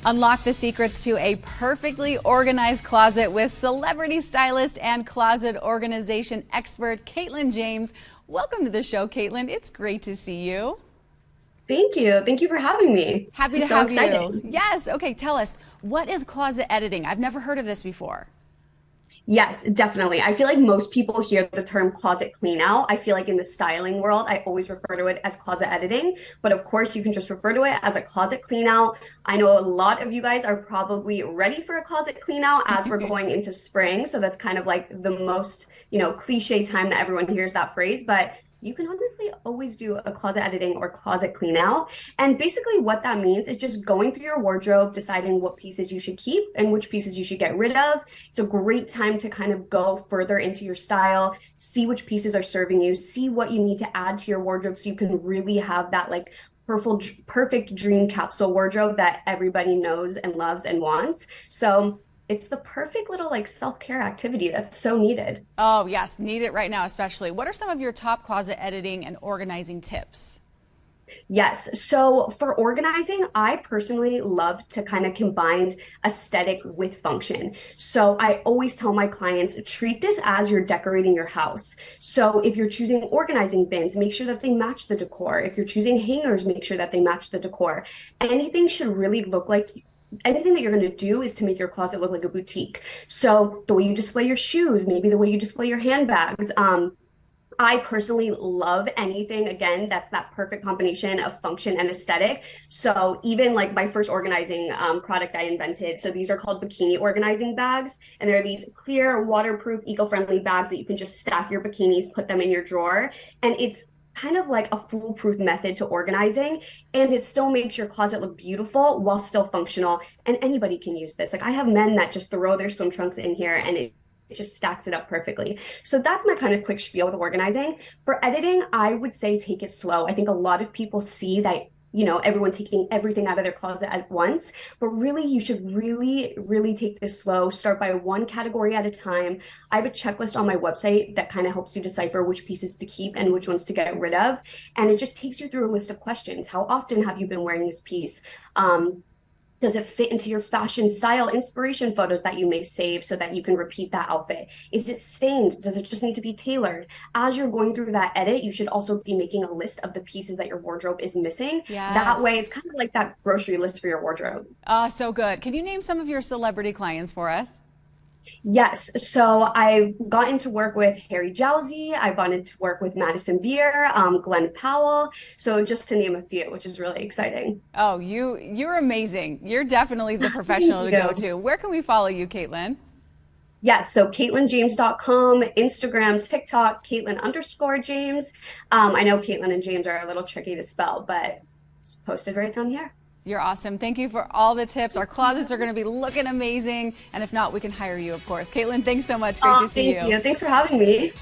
Unlock the secrets to a perfectly organized closet with celebrity stylist and closet organization expert Caitlin Jaymes. Welcome to the show, Caitlin. It's great to see you. Thank you. Thank you for having me. Happy This to is so have you. exciting. Yes. Okay, tell us, what is closet editing? I've never heard of this before. Yes, definitely. I feel like most people hear the term closet clean out. I feel like in the styling world, I always refer to it as closet editing, but of course you can just refer to it as a closet clean out. I know a lot of you guys are probably ready for a closet clean out as we're going into spring. So that's kind of like the most, cliche time that everyone hears that phrase, but you can honestly always do a closet editing or closet clean out. And basically, what that means is just going through your wardrobe, deciding what pieces you should keep and which pieces you should get rid of. It's a great time to kind of go further into your style, see which pieces are serving you, see what you need to add to your wardrobe so you can really have that like perfect dream capsule wardrobe that everybody knows and loves and wants. So it's the perfect little like self-care activity that's so needed. Oh, yes, need it right now, especially. What are some of your top closet editing and organizing tips? Yes. So for organizing, I personally love to kind of combine aesthetic with function. So I always tell my clients, treat this as you're decorating your house. So if you're choosing organizing bins, make sure that they match the decor. If you're choosing hangers, make sure that they match the decor. Anything should really look like anything that you're going to do is to make your closet look like a boutique. So the way you display your shoes, maybe the way you display your handbags, I personally love anything again that's that perfect combination of function and aesthetic. So even like my first organizing product I invented. So these are called Bikini Organizing Bags, and they're these clear, waterproof, eco-friendly bags that you can just stack your bikinis, put them in your drawer, and it's kind of like a foolproof method to organizing, and it still makes your closet look beautiful while still functional, and anybody can use this. Like I have men that just throw their swim trunks in here and it just stacks it up perfectly. So that's my kind of quick spiel with organizing. For editing, I would say take it slow. I think a lot of people see that, everyone taking everything out of their closet at once, but really you should really take this slow. Start by one category at a time. I have a checklist on my website that kind of helps you decipher which pieces to keep and which ones to get rid of. And it just takes you through a list of questions. How often have you been wearing this piece? Does it fit into your fashion style inspiration photos that you may save so that you can repeat that outfit? Is it stained? Does it just need to be tailored? As you're going through that edit, you should also be making a list of the pieces that your wardrobe is missing. That way, it's Yes. kind of like that grocery list for your wardrobe. Oh, so good. Can you name some of your celebrity clients for us? Yes, so I've gotten to work with Harry Jowsey. I've gotten to work with Madison Beer, Glenn Powell. So just to name a few, which is really exciting. Oh, you're amazing. You're definitely the Thank professional to go you. to. Where can we follow you, Caitlin? Yes, so CaitlinJaymes.com, Instagram, TikTok, Caitlin_James. I know Caitlin and James are a little tricky to spell, but it's posted right down here. You're awesome. Thank you for all the tips. Our closets are going to be looking amazing. And if not, we can hire you, of course. Caitlin, thanks so much. Great to see Thank you. you. Thanks for having me.